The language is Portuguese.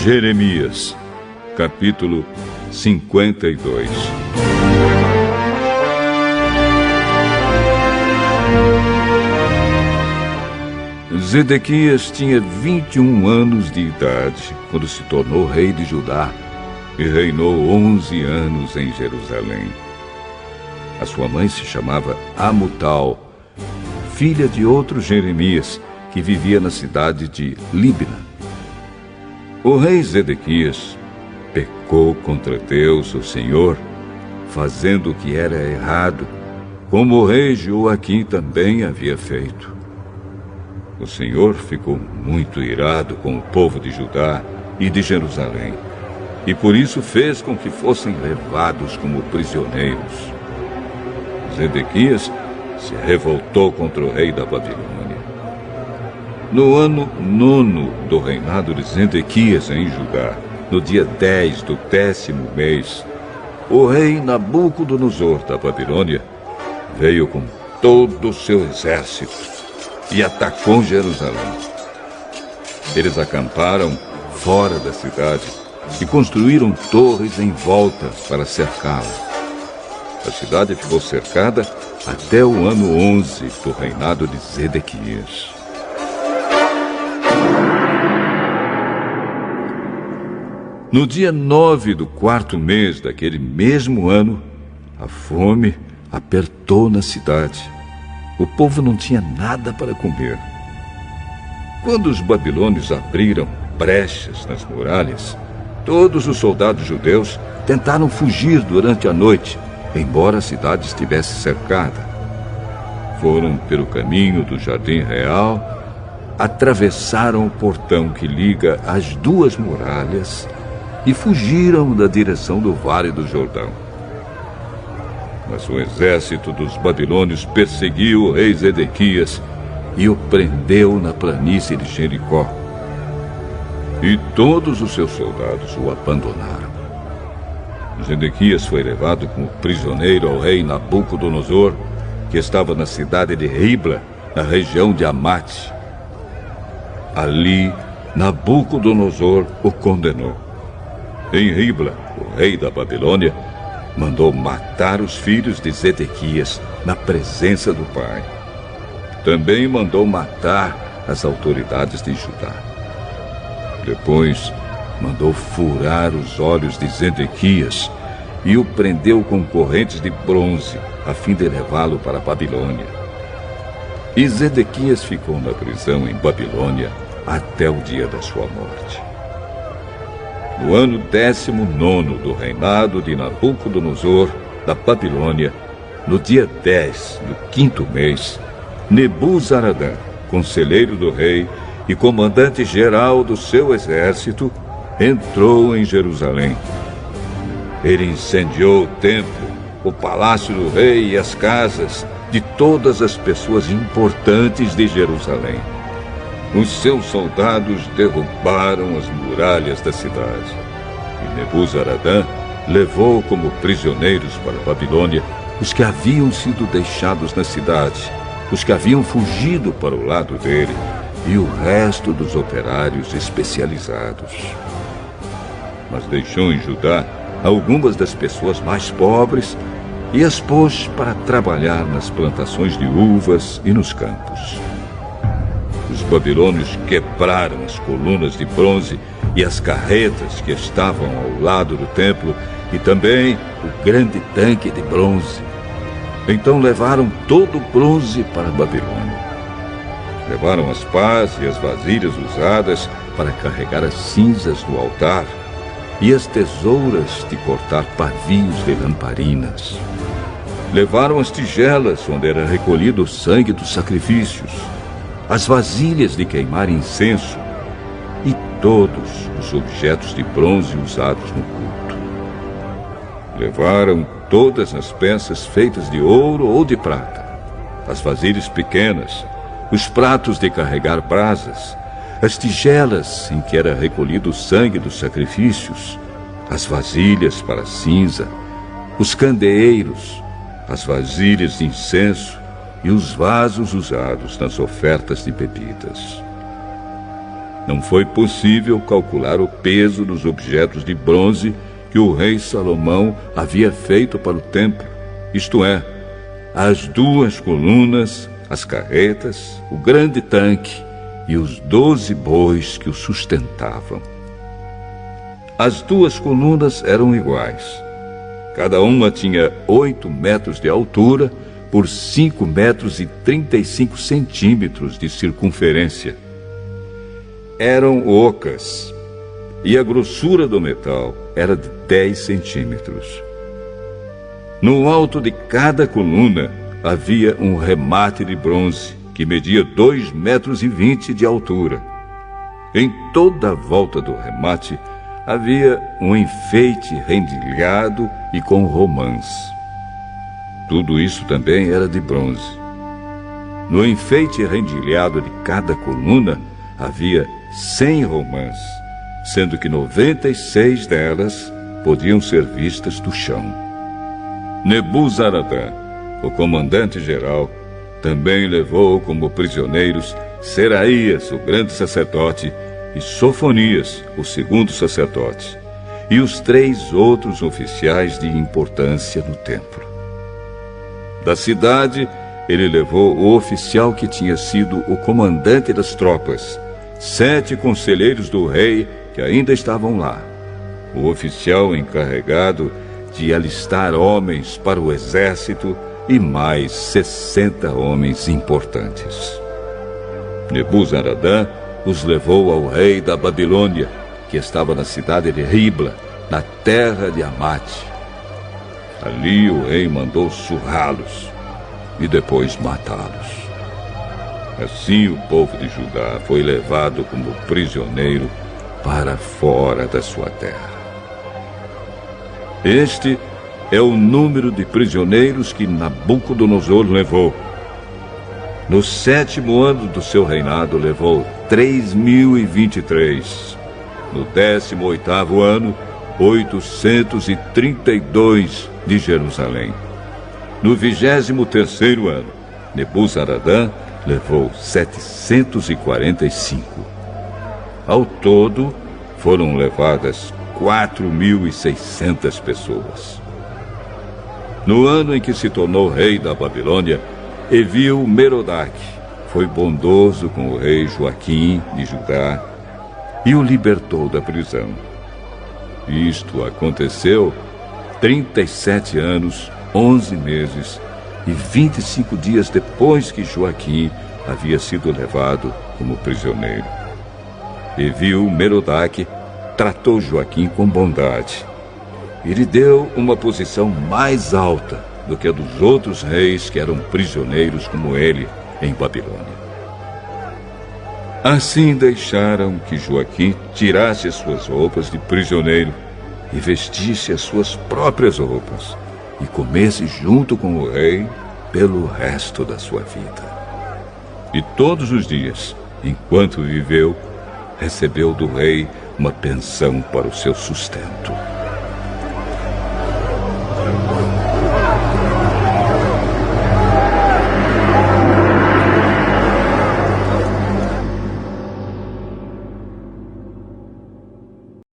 Jeremias, capítulo 52. Zedequias tinha 21 anos de idade quando se tornou rei de Judá e reinou 11 anos em Jerusalém. A sua mãe se chamava Amutal, filha de outro Jeremias, que vivia na cidade de Libna. O rei Zedequias pecou contra Deus, o Senhor, fazendo o que era errado, como o rei Joaquim também havia feito. O Senhor ficou muito irado com o povo de Judá e de Jerusalém, e por isso fez com que fossem levados como prisioneiros. Zedequias se revoltou contra o rei da Babilônia. No ano 9º do reinado de Zedequias em Judá, no dia 10 do 10º mês, o rei Nabucodonosor da Babilônia veio com todo o seu exército e atacou Jerusalém. Eles acamparam fora da cidade e construíram torres em volta para cercá-la. A cidade ficou cercada até o ano 11 do reinado de Zedequias. No dia 9 do 4º mês daquele mesmo ano, a fome apertou na cidade. O povo não tinha nada para comer. Quando os babilônios abriram brechas nas muralhas, todos os soldados judeus tentaram fugir durante a noite, embora a cidade estivesse cercada. Foram pelo caminho do Jardim Real, atravessaram o portão que liga as duas muralhas e fugiram da direção do Vale do Jordão. Mas o exército dos babilônios perseguiu o rei Zedequias e o prendeu na planície de Jericó. E todos os seus soldados o abandonaram. Zedequias foi levado como prisioneiro ao rei Nabucodonosor, que estava na cidade de Ribla, na região de Amate. Ali, Nabucodonosor o condenou. Em Ribla, o rei da Babilônia mandou matar os filhos de Zedequias na presença do pai. Também mandou matar as autoridades de Judá. Depois, mandou furar os olhos de Zedequias e o prendeu com correntes de bronze, a fim de levá-lo para a Babilônia. E Zedequias ficou na prisão em Babilônia até o dia da sua morte. No ano 19º do reinado de Nabucodonosor da Babilônia, no dia 10 do 5º mês, Nebuzaradã, conselheiro do rei e comandante-geral do seu exército, entrou em Jerusalém. Ele incendiou o templo, o palácio do rei e as casas de todas as pessoas importantes de Jerusalém. Os seus soldados derrubaram as muralhas da cidade. E Nebuzaradã levou como prisioneiros para a Babilônia os que haviam sido deixados na cidade, os que haviam fugido para o lado dele e o resto dos operários especializados. Mas deixou em Judá algumas das pessoas mais pobres e as pôs para trabalhar nas plantações de uvas e nos campos. Os babilônios quebraram as colunas de bronze e as carretas que estavam ao lado do templo e também o grande tanque de bronze. Então levaram todo o bronze para a Babilônia. Levaram as pás e as vasilhas usadas para carregar as cinzas do altar e as tesouras de cortar pavios de lamparinas. Levaram as tigelas onde era recolhido o sangue dos sacrifícios, as vasilhas de queimar incenso e todos os objetos de bronze usados no culto. Levaram todas as peças feitas de ouro ou de prata, as vasilhas pequenas, os pratos de carregar brasas, as tigelas em que era recolhido o sangue dos sacrifícios, as vasilhas para cinza, os candeeiros, as vasilhas de incenso e os vasos usados nas ofertas de bebidas. não foi possível calcular o peso dos objetos de bronze que o rei Salomão havia feito para o templo, isto é, as 2 colunas, as carretas, o grande tanque e os 12 bois que o sustentavam. As 2 colunas eram iguais. Cada uma tinha 8 metros de altura por 5 metros e 35 centímetros de circunferência. Eram ocas e a grossura do metal era de 10 centímetros. No alto de cada coluna havia um remate de bronze que media 2,20 metros de altura. Em toda a volta do remate havia um enfeite rendilhado e com romãs. Tudo isso também era de bronze. No enfeite rendilhado de cada coluna havia 100 romãs, sendo que 96 delas podiam ser vistas do chão. Nebuzaradã, o comandante-geral, também levou como prisioneiros Seraías, o grande sacerdote, e Sofonias, o segundo sacerdote, e os 3 outros oficiais de importância no templo. Da cidade, ele levou o oficial que tinha sido o comandante das tropas, 7 conselheiros do rei que ainda estavam lá, o oficial encarregado de alistar homens para o exército e mais 60 homens importantes. Nebuzaradã os levou ao rei da Babilônia, que estava na cidade de Ribla, na terra de Amate. Ali o rei mandou surrá-los e depois matá-los. Assim o povo de Judá foi levado como prisioneiro para fora da sua terra. Este é o número de prisioneiros que Nabucodonosor levou. No 7º ano do seu reinado, levou 3.023. No 18º ano, 832 de Jerusalém. No 23º ano, Nebuzaradã levou 745. Ao todo, foram levadas 4.600 pessoas. No ano em que se tornou rei da Babilônia, Evil-Merodach foi bondoso com o rei Joaquim de Judá e o libertou da prisão. Isto aconteceu 37 anos, 11 meses e 25 dias depois que Joaquim havia sido levado como prisioneiro. Evil-Merodach tratou Joaquim com bondade e lhe deu uma posição mais alta do que a dos outros reis que eram prisioneiros como ele em Babilônia. Assim deixaram que Joaquim tirasse as suas roupas de prisioneiro e vestisse as suas próprias roupas e comesse junto com o rei pelo resto da sua vida. E todos os dias, enquanto viveu, recebeu do rei uma pensão para o seu sustento.